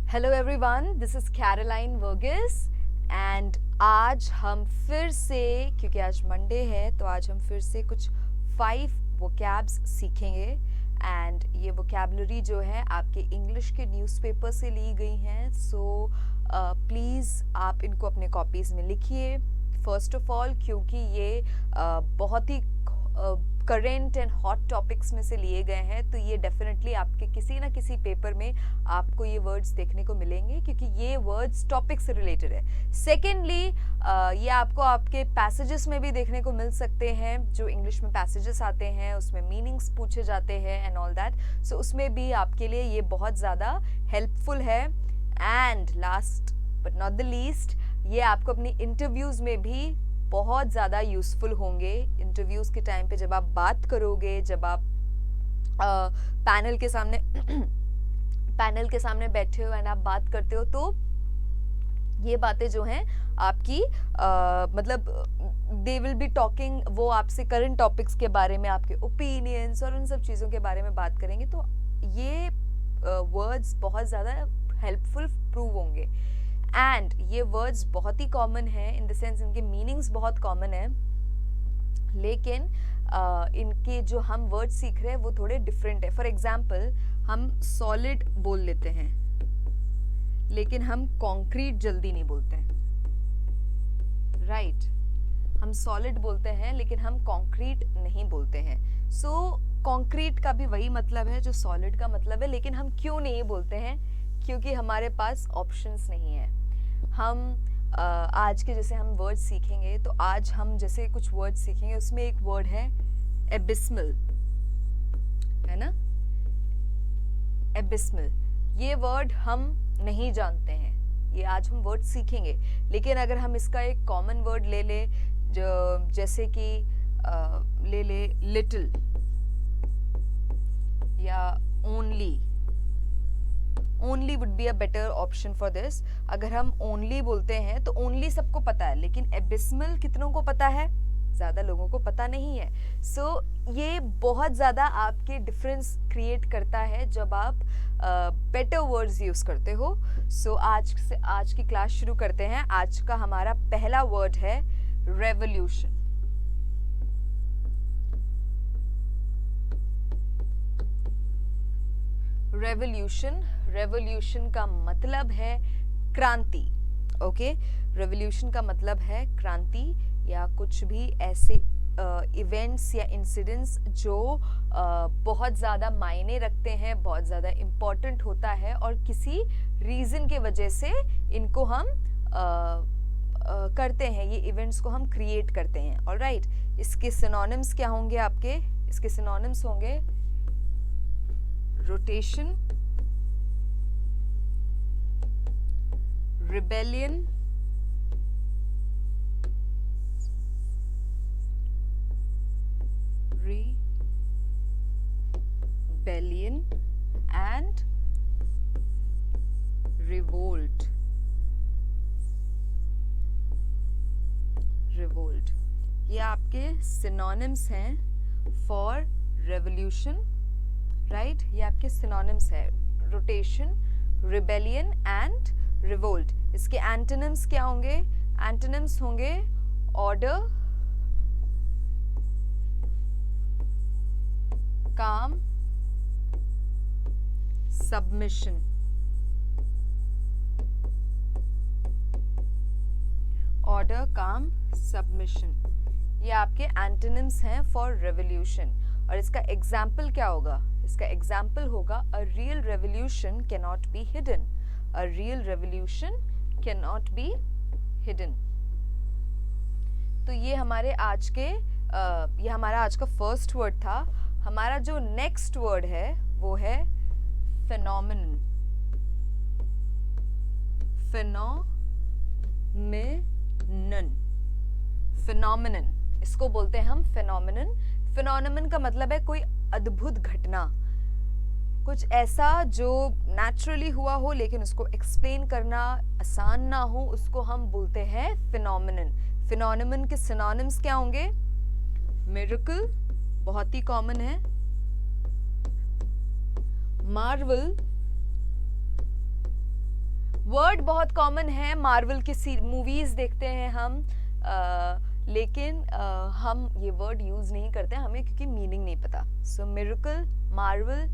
Hello everyone, this is Caroline Varghese and आज हम फिर से, क्योंकि आज मंडे है तो आज हम फिर से कुछ 5 वोकैब्स सीखेंगे। एंड ये वोकैबलरी जो है आपके इंग्लिश के न्यूज़पेपर से ली गई हैं। सो प्लीज़ आप इनको अपने कॉपीज़ में लिखिए फर्स्ट ऑफ ऑल, क्योंकि ये बहुत ही करेंट एंड हॉट टॉपिक्स में से लिए गए हैं। तो ये डेफिनेटली आपके किसी ना किसी पेपर में आपको ये वर्ड्स देखने को मिलेंगे, क्योंकि ये वर्ड्स टॉपिक से रिलेटेड है। सेकेंडली ये आपको आपके पैसेजेस में भी देखने को मिल सकते हैं। जो इंग्लिश में पैसेजेस आते हैं उसमें मीनिंग्स पूछे जाते हैं एंड ऑल दैट। सो उसमें भी आपके लिए ये बहुत ज़्यादा हेल्पफुल है। And last but not the least, ये आपको अपनी इंटरव्यूज़ में भी बहुत ज़्यादा यूज़फुल होंगे। इंटरव्यूज़ के टाइम पे जब आप बात करोगे, जब आप पैनल के सामने बैठे हो एंड आप बात करते हो, तो ये बातें जो हैं आपकी मतलब दे विल बी टॉकिंग, वो आपसे करंट टॉपिक्स के बारे में, आपके ओपिनियंस और उन सब चीज़ों के बारे में बात करेंगे। तो ये वर्ड्स बहुत ज़्यादा हेल्पफुल प्रूव होंगे। एंड ये वर्ड्स बहुत ही कॉमन है, इन द सेंस इनके मीनिंग्स बहुत कॉमन है, लेकिन इनके जो हम वर्ड सीख रहे हैं वो थोड़े डिफरेंट है। फॉर एग्जाम्पल, हम सॉलिड बोल लेते हैं लेकिन हम कॉन्क्रीट जल्दी नहीं बोलते हैं, राइट? हम सॉलिड बोलते हैं लेकिन हम कॉन्क्रीट नहीं बोलते हैं। सो कॉन्क्रीट का भी वही मतलब है जो सॉलिड का मतलब है, लेकिन हम क्यों नहीं बोलते हैं? क्योंकि हमारे पास ऑप्शंस नहीं है। हम आज के जैसे हम वर्ड सीखेंगे, तो आज हम जैसे कुछ वर्ड सीखेंगे, उसमें एक वर्ड है एबिस्मल, है ना? एबिस्मल, ये वर्ड हम नहीं जानते हैं, ये आज हम वर्ड सीखेंगे। लेकिन अगर हम इसका एक कॉमन वर्ड ले ले, जो जैसे कि ले ले लिटिल या only, only would be a better option for this. अगर हम ओनली बोलते हैं तो ओनली सबको पता है, लेकिन एबिस्मल कितनों को पता है? ज़्यादा लोगों को पता नहीं है। सो ये बहुत ज़्यादा आपके डिफरेंस क्रिएट करता है जब आप बेटर वर्ड्स यूज़ करते हो। सो आज की क्लास शुरू करते हैं। आज का हमारा पहला वर्ड है रेवोल्यूशन। रेवोल्यूशन का मतलब है क्रांति। ओके, रेवोल्यूशन का मतलब है क्रांति या कुछ भी ऐसे इवेंट्स या इंसिडेंट्स जो बहुत ज़्यादा मायने रखते हैं, बहुत ज़्यादा इम्पॉर्टेंट होता है, और किसी रीज़न के वजह से इनको हम करते हैं, ये इवेंट्स को हम क्रिएट करते हैं। ऑलराइट, इसके सिनोनिम्स क्या होंगे आपके? इसके सिनोनिम्स होंगे रोटेशन, rebellion, and revolt। ये आपके सिनोनिम्स हैं फॉर रेवोल्यूशन, राइट? ये आपके सिनोनिम्स है, रोटेशन, रिबेलियन एंड रिवोल्ट। इसके एंटोनिम्स क्या होंगे? एंटोनिम्स होंगे ऑर्डर, काम, सबमिशन। ऑर्डर, काम, सबमिशन, ये आपके एंटोनिम्स हैं फॉर रेवोल्यूशन। और इसका एग्जाम्पल क्या होगा? इसका एग्जाम्पल होगा a real revolution can not be hidden. A real revolution can not be hidden. तो ये हमारे आज के ये हमारा आज का फर्स्ट वर्ड था। हमारा जो नेक्स्ट वर्ड है वो है फेनोमेनन। फेनोमेनन, इसको बोलते हैं हम फेनोमेनन। फेनोमेनन का मतलब है कोई अद्भुत घटना, कुछ ऐसा जो नेचुरली हुआ हो लेकिन उसको एक्सप्लेन करना आसान ना हो, उसको हम बोलते हैं फेनोमेनन। फेनोमेनन के सिनोनिम्स क्या होंगे? मिरेकल, बहुत ही कॉमन है, मार्वल, वर्ड बहुत कॉमन है, मार्वल की मूवीज देखते हैं हम, लेकिन हम ये वर्ड यूज नहीं करते हमें क्योंकि मीनिंग नहीं पता. सो मिरेकल, मार्वल,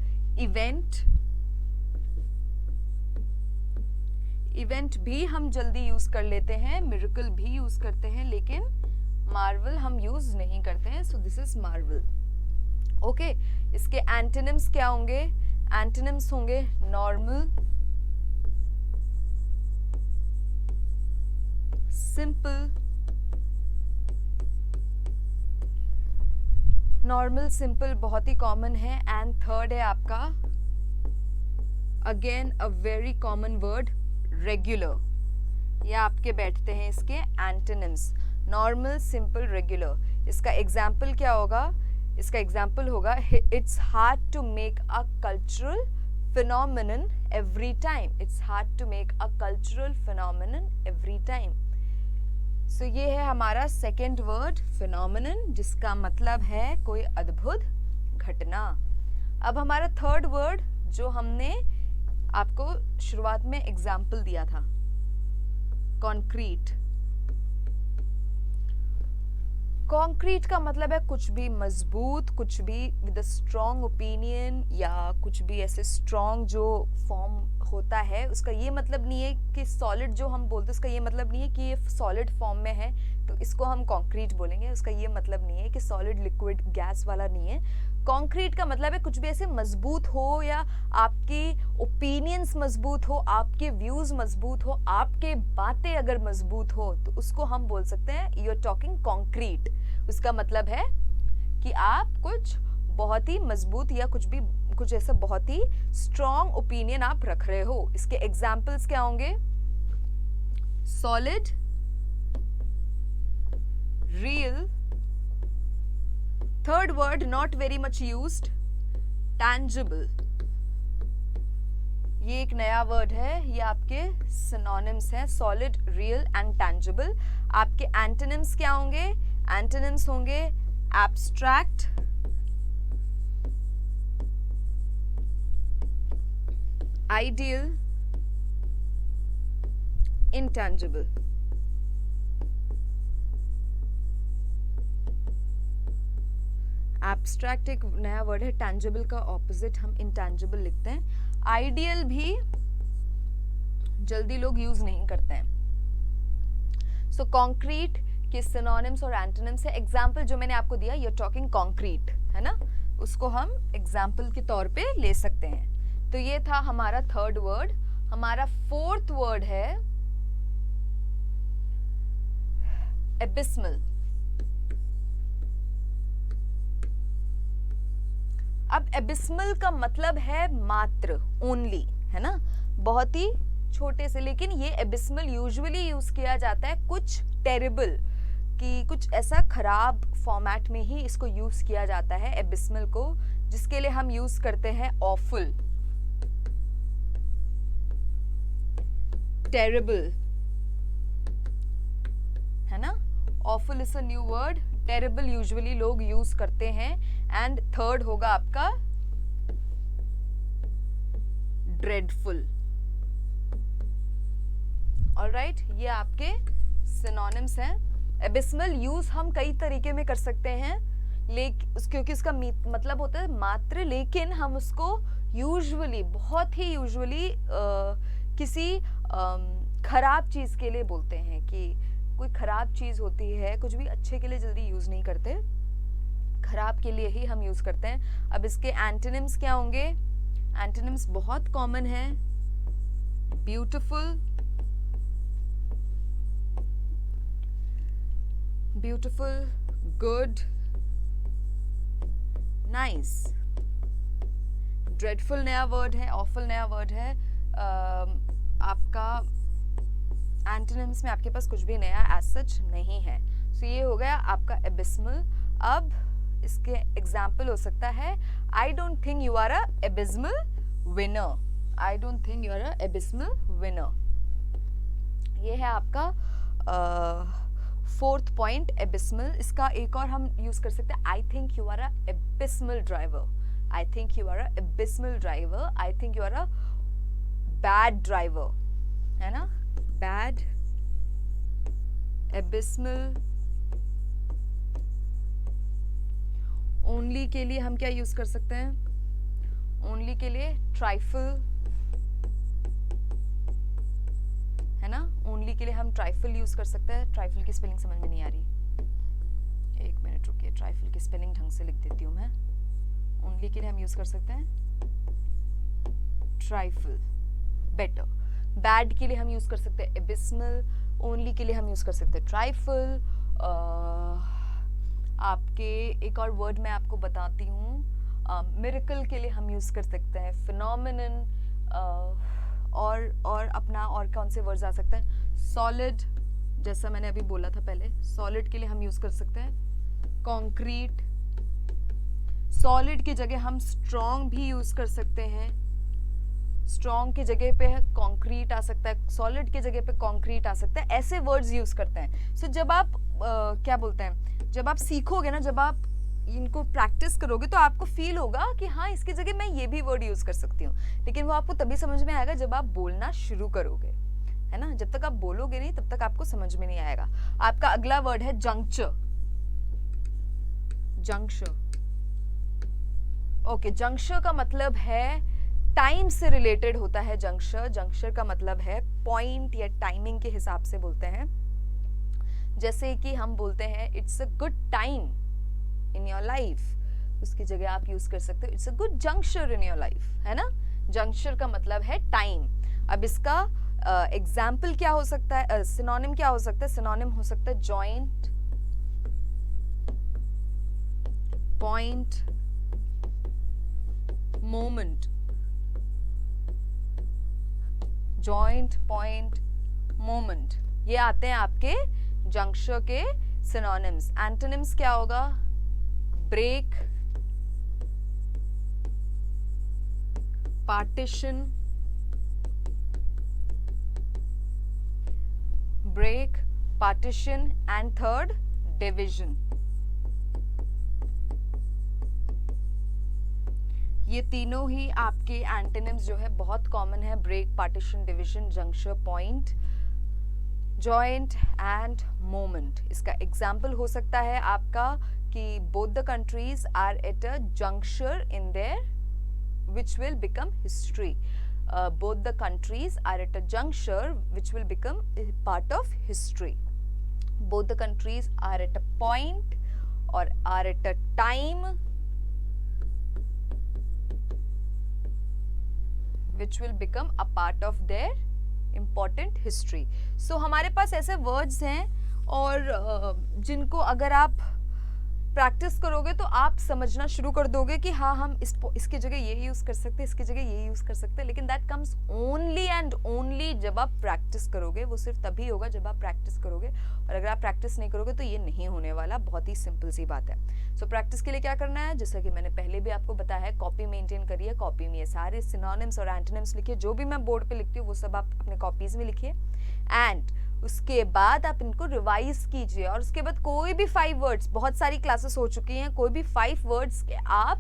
इवेंट भी हम जल्दी यूज कर लेते हैं, मिरेकल भी यूज करते हैं, लेकिन मार्वल हम यूज नहीं करते हैं. So this is marvel. Okay, इसके एंटोनिम्स क्या होंगे? एंटोनिम्स होंगे नॉर्मल, सिंपल, नॉर्मल सिंपल बहुत ही कॉमन है. एंड थर्ड है आपका again a very common word, regular. ये आपके बैठते हैं इसके एंटोनिम्स, नॉर्मल, सिंपल, रेगुलर. इसका एग्जाम्पल क्या होगा? इसका एग्जाम्पल होगा it's hard to make a cultural phenomenon every time. It's hard to make a cultural phenomenon every time. So ये है हमारा सेकेंड वर्ड phenomenon, जिसका मतलब है कोई अद्भुत घटना. अब हमारा थर्ड वर्ड जो हमने आपको शुरुआत में एग्जाम्पल दिया था, कॉन्क्रीट. कॉन्क्रीट का मतलब है कुछ भी मजबूत, कुछ भी विद अ स्ट्रॉन्ग ओपिनियन, या कुछ भी ऐसे स्ट्रॉन्ग जो फॉर्म होता है. उसका ये मतलब नहीं है कि सॉलिड जो हम बोलते हैं उसका ये मतलब नहीं है कि ये सॉलिड फॉर्म में है तो इसको हम कॉन्क्रीट बोलेंगे. उसका ये मतलब नहीं है कि सॉलिड लिक्विड गैस वाला नहीं है. कॉन्क्रीट का मतलब है कुछ भी ऐसे मजबूत हो, या आपकी ओपिनियंस मजबूत हो, आपके व्यूज मजबूत हो, आपके बातें अगर मजबूत हो तो उसको हम बोल सकते हैं यू आर टॉकिंग कॉन्क्रीट. उसका मतलब है कि आप कुछ बहुत ही मजबूत या कुछ ऐसा बहुत ही स्ट्रॉन्ग ओपिनियन आप रख रहे हो. इसके एग्जाम्पल्स क्या होंगे? Solid, real, third word not very much used, tangible. ये एक नया वर्ड है, ये आपके सिनोनिम्स हैं, सॉलिड, रियल एंड टैंजिबल. आपके एंटोनिम्स क्या होंगे? एंटोनिम्स होंगे एब्स्ट्रैक्ट, आइडियल, इंटैंजिबल. एब्स्ट्रैक्ट एक नया वर्ड है, टैंजिबल का ऑपोजिट हम इंटैंजिबल लिखते हैं. आइडियल भी जल्दी लोग यूज नहीं करते हैं. सो कॉन्क्रीट के सिनोनिम्स और एंटोनिम्स है. एग्जाम्पल जो मैंने आपको दिया, यूर टॉकिंग कॉन्क्रीट, है ना, उसको हम एग्जाम्पल के तौर पे ले सकते हैं. तो ये था हमारा थर्ड वर्ड. हमारा फोर्थ वर्ड है एबिस्मल. अब एबिस्मल का मतलब है मात्र, ओनली, है ना, बहुत ही छोटे से. लेकिन ये एबिस्मल यूजुअली यूज किया जाता है कुछ टेरिबल, कि कुछ ऐसा खराब फॉर्मेट में ही इसको यूज किया जाता है एबिस्मल को, जिसके लिए हम यूज करते हैं ऑफुल, टेरिबल, है ना. Awful is a new word, terrible usually लोग यूज करते हैं. एंड थर्ड होगा आपका ड्रेडफुल. ऑलराइट, ये आपके सिनोनिम्स हैं. एबिस्मल यूज हम कई तरीके में कर सकते हैं, क्योंकि उसका मतलब होता है मात्र, लेकिन हम उसको यूजुअली, बहुत ही यूजुअली किसी खराब चीज के लिए बोलते हैं, कि कोई खराब चीज होती है, कुछ भी अच्छे के लिए जल्दी यूज नहीं करते, खराब के लिए ही हम यूज करते हैं. अब इसके एंटोनिम्स क्या होंगे? एंटोनिम्स बहुत कॉमन है. Beautiful, beautiful, good, nice. Dreadful नया वर्ड है, ऑफुल नया वर्ड है. आपका एंटोनिम्स में आपके पास कुछ भी नया एज सच नहीं है. सो ये हो गया आपका एबिस्मल. अब इसके एग्जाम्पल हो सकता है I don't think you are a abysmal winner. I don't think you are a abysmal winner. ये है आपका फोर्थ पॉइंट, एबिस्मल. इसका एक और हम यूज कर सकते हैं, I think you are a abysmal driver. I think you are a abysmal driver. I think you are a bad driver, है ना, बैड, एबिस्मल। ओनली के लिए हम क्या यूज कर सकते हैं, ओनली के लिए ट्राइफल, है ना, ओनली के लिए हम ट्राइफल यूज कर सकते हैं। ट्राइफल की स्पेलिंग समझ में नहीं आ रही, एक मिनट रुकिए, ट्राइफल की स्पेलिंग ढंग से लिख देती हूँ मैं। ओनली के लिए हम यूज कर सकते हैं ट्राइफल, बेटर। बैड के लिए हम यूज कर सकते हैं एबिस्मल, ओनली के लिए हम यूज कर सकते हैं ट्राइफल। आपके एक और वर्ड मैं आपको बताती हूँ, मिरेकल के लिए हम यूज कर सकते हैं फिनोमिनन, और अपना और कौन से वर्ड्स आ सकते हैं, सॉलिड, जैसा मैंने अभी बोला था पहले, सॉलिड के लिए हम यूज कर सकते हैं कॉन्क्रीट। सॉलिड की जगह हम स्ट्रॉन्ग भी यूज कर सकते हैं, स्ट्रॉन्ग की जगह पे कॉन्क्रीट आ सकता है, सॉलिड की जगह पे कॉन्क्रीट आ सकता है, ऐसे वर्ड्स यूज करते हैं। सो जब आप क्या बोलते हैं, जब आप सीखोगे ना, जब आप इनको प्रैक्टिस करोगे तो आपको फील होगा कि हाँ इसकी जगह मैं ये भी वर्ड यूज कर सकती हूँ, लेकिन वो आपको तभी समझ में आएगा जब आप बोलना शुरू करोगे, है ना। जब तक आप बोलोगे नहीं तब तक आपको समझ में नहीं आएगा। आपका अगला वर्ड है जंक्चर। जंक्चर, ओके, जंक्चर का मतलब है टाइम से रिलेटेड होता है। जंक्चर, जंक्चर का मतलब है पॉइंट या टाइमिंग के हिसाब से बोलते हैं। जैसे कि हम बोलते हैं it's a good time in your life, उसकी जगह आप यूज कर सकते हो it's a good juncture in your life, है ना। जंक्चर का मतलब है टाइम। अब इसका एग्जाम्पल क्या हो सकता है, सिनोनिम क्या हो सकता है, सिनोनिम हो सकता है joint, point, moment. Joint, point, moment, ये आते हैं आपके जंक्चर के सिनोनिम्स। एंटोनिम्स क्या होगा, break, partition, break, partition and third division. ये तीनों ही आपके एंटोनिम्स जो है बहुत कॉमन है, break, partition, division, juncture, point, joint and moment. इसका एग्जाम्पल हो सकता है आपका कि both the countries are at a juncture in their which will become history. Both the countries are at a juncture which will become a part of history. Both the countries are at a point or are at a time which will become a part of their important history. So हमारे पास ऐसे words हैं और जिनको अगर आप practice करोगे तो आप समझना शुरू कर दोगे कि हाँ हम इसकी जगह ये यूज कर सकते हैं, इसकी जगह ये यूज कर सकते हैं। लेकिन that comes only and only जब आप प्रैक्टिस करोगे। वो सिर्फ तभी होगा जब आप प्रैक्टिस करोगे, और अगर आप प्रैक्टिस नहीं करोगे तो ये नहीं होने वाला। बहुत ही सिंपल सी बात है। सो प्रैक्टिस के लिए क्या करना है, जैसा कि मैंने पहले भी आपको बताया है, कॉपी मेंटेन करिए। कॉपी में ये सारे सिनोनिम्स और एंटोनिम्स लिखिए। जो भी मैं बोर्ड पे लिखती हूँ वो सब आप अपने कॉपीज में लिखिए, एंड उसके बाद आप इनको रिवाइज कीजिए। और उसके बाद कोई भी 5 वर्ड्स, बहुत सारी क्लासेस हो चुकी हैं, कोई भी 5 वर्ड्स के आप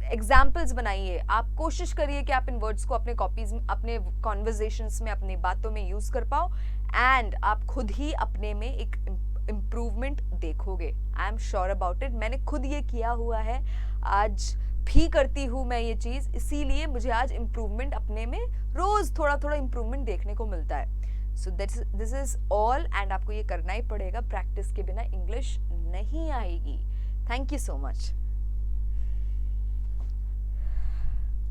एग्जाम्पल्स बनाइए। आप कोशिश करिए कि आप इन वर्ड्स को अपने कॉपीज में, अपने कॉन्वर्जेशंस में, अपनी बातों में यूज कर पाओ, एंड आप खुद ही अपने में एक इम्प्रूवमेंट देखोगे। I am sure about it. मैंने खुद ये किया हुआ है, आज भी करती हूँ मैं ये चीज़, इसीलिए मुझे आज इम्प्रूवमेंट अपने में रोज थोड़ा थोड़ा इम्प्रूवमेंट देखने को मिलता है। सो दिस इज ऑल, एंड आपको ये करना ही पड़ेगा। प्रैक्टिस के बिना इंग्लिश नहीं आएगी। Thank you so much.